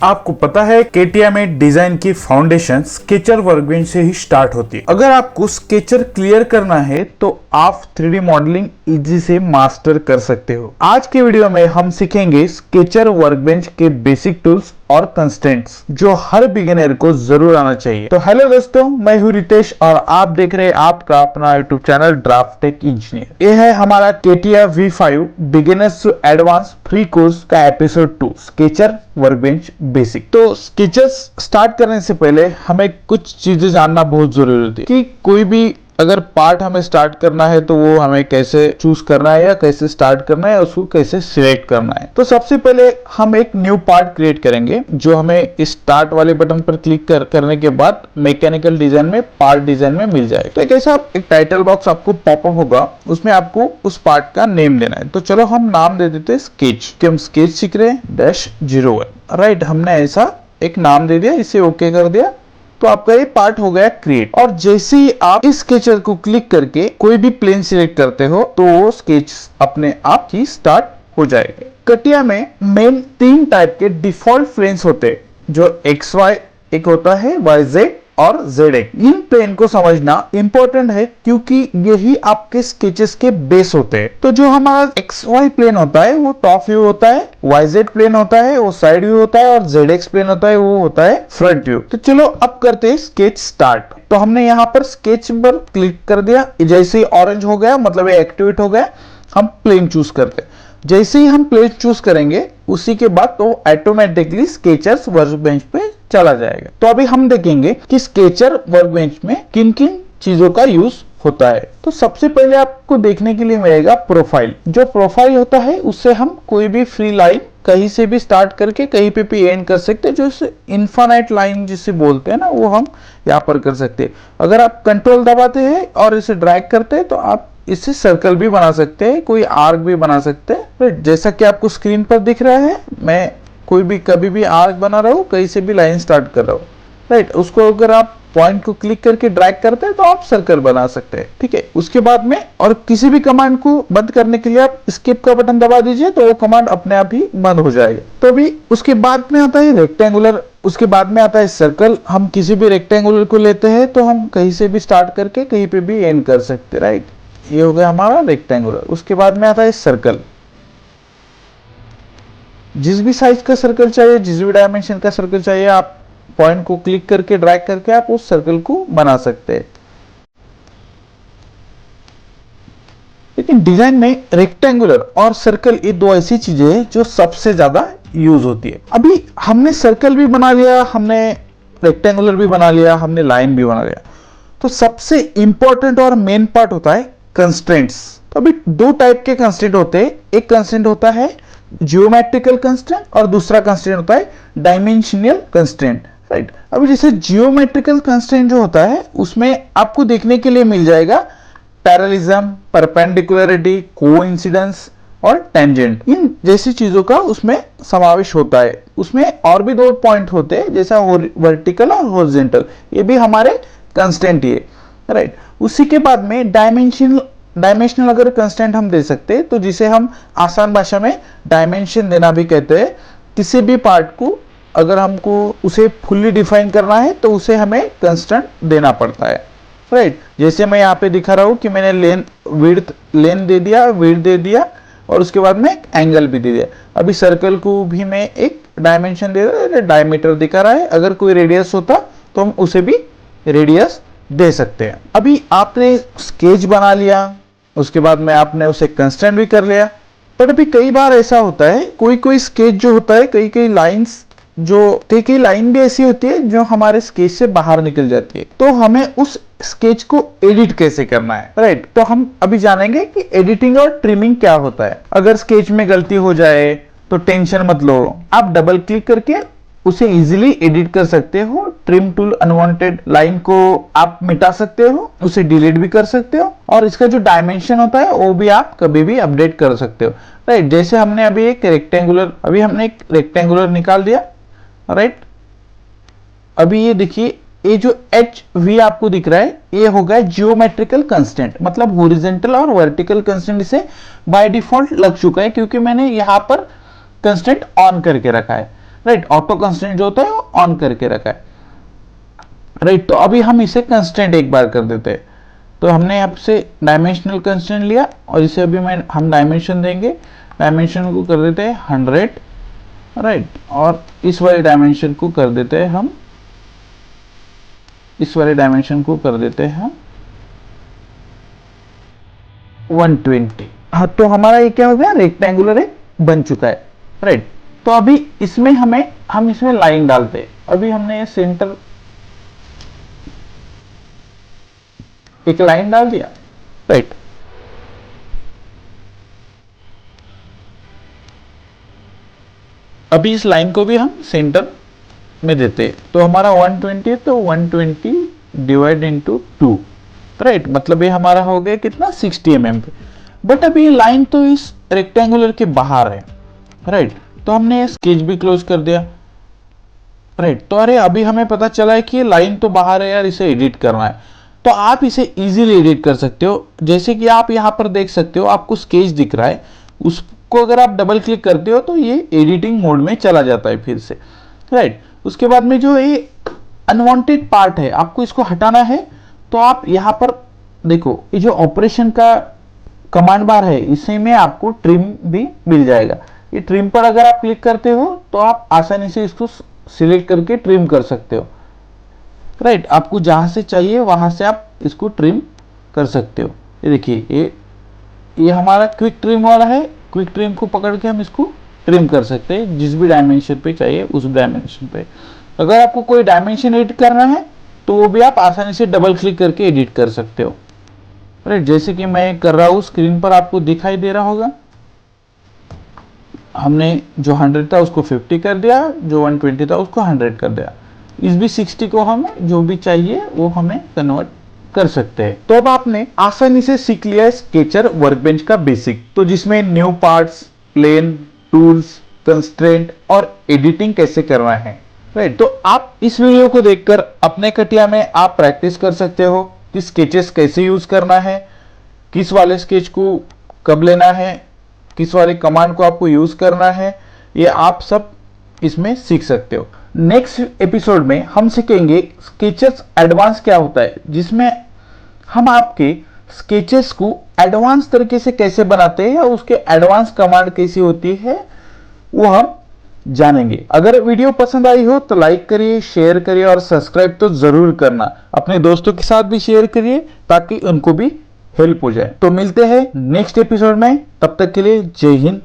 आपको पता है केटीआई में डिजाइन की फाउंडेशन स्केचर वर्कबेंच से ही स्टार्ट होती है। अगर आपको स्केचर क्लियर करना है तो आप 3D मॉडलिंग इजी से मास्टर कर सकते हो। आज के वीडियो में हम सीखेंगे स्केचर वर्कबेंच के बेसिक टूल्स और कंस्ट्रेंट्स जो हर बिगिनर को जरूर आना चाहिए। तो हेलो दोस्तों, मैं हूं रितेश और आप देख रहे हैं आपका अपना YouTube channel Draft Tech Engineer. ये है हमारा CATIA V5 beginners to advance free course का एपिसोड 2 स्केचर वर्कबेंच बेसिक। तो स्केचेस स्टार्ट करने से पहले हमें कुछ चीजें जानना बहुत जरूरी होती है कि कोई भी अगर पार्ट हमें स्टार्ट करना है तो वो हमें कैसे चूज करना है या कैसे स्टार्ट करना है, उसको कैसे सिलेक्ट करना है। तो सबसे पहले हम एक न्यू पार्ट क्रिएट करेंगे जो हमें इस स्टार्ट वाले बटन पर क्लिक करने के बाद मैकेनिकल डिजाइन में पार्ट डिजाइन में मिल जाएगा। तो एक ऐसा एक टाइटल बॉक्स आपको पॉपअप होगा, उसमें आपको उस पार्ट का नेम देना है। तो चलो हम नाम दे देते हैं स्केच, कि हम स्केच सीख रहे हैं -01। राइट, हमने ऐसा एक नाम दे दिया, इसे ओके कर दिया तो आपका ये पार्ट हो गया क्रिएट। और जैसे ही आप इस स्केचर को क्लिक करके कोई भी प्लेन सिलेक्ट करते हो तो वो स्केच अपने आप ही स्टार्ट हो जाएगा। कटिया में मेन 3 टाइप के डिफॉल्ट प्लेन्स होते हैं, जो XY एक होता है, YZ और ZX। इन प्लेन को समझना इंपॉर्टेंट है क्योंकि यही आपके स्केचेस के बेस होते हैं। तो जो हमारा XY प्लेन होता है वो टॉप व्यू होता है, YZ प्लेन होता है वो साइड व्यू होता है और ZX प्लेन होता है वो होता है फ्रंट व्यू। तो चलो अब करते हैं स्केच स्टार्ट। तो हमने यहाँ पर स्केच पर क्लिक कर दिया, जैसे ही ऑरेंज हो गया मतलब ये एक्टिवेट हो गया, हम प्लेन चूज करते हैं। जैसे ही हम प्लेन चूज करेंगे उसी के बाद तो ऑटोमेटिकली स्केचर्स वर्कबेंच पे चला जाएगा। तो अभी हम देखेंगे कि स्केचर वर्कबेंच में किन किन चीजों का यूज होता है। तो सबसे पहले आपको देखने के लिए मिलेगा प्रोफाइल। जो प्रोफाइल होता है उससे हम कोई भी फ्री लाइन कहीं से भी स्टार्ट करके कहीं पे भी एंड कर सकते हैं, जो इनफाइनाइट लाइन जिसे बोलते हैं ना, वो हम यहाँ पर कर सकते हैं। अगर आप कंट्रोल दबाते हैं और इसे ड्रैग करते हैं तो आप इससे सर्कल भी बना सकते हैं, कोई आर्क भी बना सकते हैं। जैसा कि आपको स्क्रीन पर दिख रहा है, मैं कोई भी कभी भी आर्क बना रहा हूँ, कहीं से भी लाइन स्टार्ट कर रहा हूँ। राइट, उसको अगर आप पॉइंट को क्लिक करके ड्रैग करते हैं तो आप सर्कल बना सकते हैं। ठीक है, उसके बाद में और किसी भी कमांड को बंद करने के लिए आप स्किप का बटन दबा दीजिए तो वो कमांड अपने आप ही बंद हो जाएगा। तो अभी उसके बाद में आता है रेक्टेंगुलर, उसके बाद में आता है सर्कल। हम किसी भी रेक्टेंगुलर को लेते हैं तो हम कहीं से भी स्टार्ट करके कहीं पे भी एंड कर सकते हैं। राइट, ये हो गया हमारा रेक्टेंगुलर। उसके बाद में आता है सर्कल। जिस भी साइज का सर्कल चाहिए, जिस भी डायमेंशन का सर्कल चाहिए, आप पॉइंट को क्लिक करके ड्रैग करके आप उस सर्कल को बना सकते हैं। लेकिन डिजाइन में रेक्टेंगुलर और सर्कल ये दो ऐसी चीजें हैं जो सबसे ज्यादा यूज होती है। अभी हमने सर्कल भी बना लिया, हमने रेक्टेंगुलर भी बना लिया, हमने लाइन भी बना लिया। तो सबसे इंपॉर्टेंट और मेन पार्ट होता है कंस्ट्रेंट्स। तो अभी 2 टाइप के कंस्ट्रेंट होते हैं। एक कंस्ट्रेंट होता है जियोमेट्रिकल कंस्ट्रेंट और दूसरा कंस्ट्रेंट होता है डायमेंशनल कंस्ट्रेंट। राइट, अभी जैसे जियोमेट्रिकल कंस्ट्रेंट जो होता है उसमें आपको देखने के लिए मिल जाएगा पैरेललिज्म, परपेंडिकुलरिटी, कोइंसिडेंस और टेंजेंट। इन जैसी चीजों का उसमें समावेश होता है। उसमें और भी 2 पॉइंट होते हैं, जैसा वर्टिकल और हॉरिजॉन्टल, ये भी हमारे कंस्ट्रेंट ही है। राइट, उसी के बाद में डायमेंशनल अगर कंस्ट्रेंट हम दे सकते हैं तो जिसे हम आसान भाषा में डायमेंशन देना भी कहते हैं। किसी भी पार्ट को अगर हमको उसे फुल्ली डिफाइन करना है तो उसे हमें कंस्ट्रेंट देना पड़ता है। राइट, जैसे मैं यहाँ पे दिखा रहा हूँ कि मैंने लेंथ दे दिया, विड्थ दे दिया और उसके बाद में एंगल भी दे दिया। अभी सर्कल को भी मैं एक डायमेंशन दे दिया, डायमीटर दिखा रहा है। अगर कोई रेडियस होता तो हम उसे भी रेडियस दे सकते हैं। अभी आपने स्केच बना लिया, उसके बाद में आपने उसे कंस्ट्रेंट भी कर लिया। पर अभी कई बार ऐसा होता है, कोई स्केच जो होता है, कई लाइन भी ऐसी होती है जो हमारे स्केच से बाहर निकल जाती है। तो हमें उस स्केच को एडिट कैसे करना है। राइट, तो हम अभी जानेंगे कि एडिटिंग और ट्रिमिंग क्या होता है। अगर स्केच में गलती हो जाए तो टेंशन मत लो, आप डबल क्लिक करके उसे इजीली एडिट कर सकते हो। ट्रिम टूल अनवांटेड लाइन को आप मिटा सकते हो, उसे डिलीट भी कर सकते हो और इसका जो डायमेंशन होता है वो भी आप कभी भी अपडेट कर सकते हो। राइट, जैसे हमने अभी एक रेक्टेंगुलर निकाल दिया। राइट, अभी ये देखिए, ये जो HV आपको दिख रहा है ये हो गया जियोमेट्रिकल कंस्टेंट, मतलब हॉरिजॉन्टल और वर्टिकल कंस्टेंट इसे बाय डिफॉल्ट लग चुका है क्योंकि मैंने यहाँ पर कंस्टेंट ऑन करके रखा है। राइट। ऑटो कंस्ट्रेंट जो होता है वो ऑन करके रखा है, राइट। तो अभी हम इसे कंस्ट्रेंट एक बार कर देते हैं। तो हमने आपसे डायमेंशनल कंस्ट्रेंट लिया और इसे अभी हम डायमेंशन देंगे, डायमेंशन को कर देते हैं 100, राइट। और इस वाले डायमेंशन को कर देते हैं हम, इस वाले डायमेंशन को कर देते हैं हम 120। हाँ, तो हमारा ये क्या हो गया, रेक्टेंगुलर एक बन चुका है, राइट। तो अभी इसमें हम इसमें लाइन डालते हैं। अभी हमने सेंटर एक लाइन डाल दिया, राइट। अभी इस लाइन को भी हम सेंटर में देते हैं। तो हमारा 120 है, तो 120 डिवाइड इंटू 2, राइट। मतलब ये हमारा हो गया कितना, 60 mm पे। बट अभी ये लाइन तो इस रेक्टेंगुलर के बाहर है, राइट। तो हमने स्केच भी क्लोज कर दिया, राइट। तो अरे अभी हमें पता चला है कि ये लाइन तो बाहर है यार, इसे एडिट करना है। तो आप इसे इजीली एडिट कर सकते हो। जैसे कि आप यहाँ पर देख सकते हो, आपको स्केच दिख रहा है, उसको अगर आप डबल क्लिक करते हो तो ये एडिटिंग मोड में चला जाता है फिर से, राइट। उसके बाद में जो ये अनवांटेड पार्ट है, आपको इसको हटाना है। तो आप यहाँ पर देखो, ये जो ऑपरेशन का कमांड बार है, इसी में आपको ट्रिम भी मिल जाएगा। ये ट्रिम पर अगर आप क्लिक करते हो तो आप आसानी से इसको सिलेक्ट करके ट्रिम कर सकते हो, राइट। आपको जहां से चाहिए वहां से आप इसको ट्रिम कर सकते हो। ये देखिए, ये हमारा क्विक ट्रिम वाला है। क्विक ट्रिम को पकड़ के हम इसको ट्रिम कर सकते हैं जिस भी डायमेंशन पे चाहिए उस डायमेंशन पे। अगर आपको कोई डायमेंशन एडिट करना है तो वो भी आप आसानी से डबल क्लिक करके एडिट कर सकते हो, राइट। जैसे कि मैं कर रहा हूँ, स्क्रीन पर आपको दिखाई दे रहा होगा। हमने जो 100 था उसको 50 कर दिया, जो 120 था उसको 100 कर दिया। इस भी 60 को हमें जो भी चाहिए वो हमें कन्वर्ट कर सकते हैं। तो अब आपने आसानी से सीख लिया स्केचर वर्कबेंच का बेसिक, तो जिसमें new parts, plane, tools, constraint और एडिटिंग कैसे करना है, राइट। तो आप इस वीडियो को देखकर अपने कटिया में आप प्रैक्टिस कर सकते हो कि स्केचेस कैसे यूज करना है, किस वाले स्केच को कब लेना है, किस वाले कमांड को आपको यूज करना है, ये आप सब इसमें सीख सकते हो। नेक्स्ट एपिसोड में हम सीखेंगे स्केचेस एडवांस क्या होता है, जिसमें हम आपके स्केचेस को एडवांस तरीके से कैसे बनाते हैं या उसके एडवांस कमांड कैसी होती है वो हम जानेंगे। अगर वीडियो पसंद आई हो तो लाइक करिए, शेयर करिए और सब्सक्राइब तो जरूर करना। अपने दोस्तों के साथ भी शेयर करिए ताकि उनको भी हेल्प हो जाए। तो मिलते हैं नेक्स्ट एपिसोड में, तब तक के लिए जय हिंद,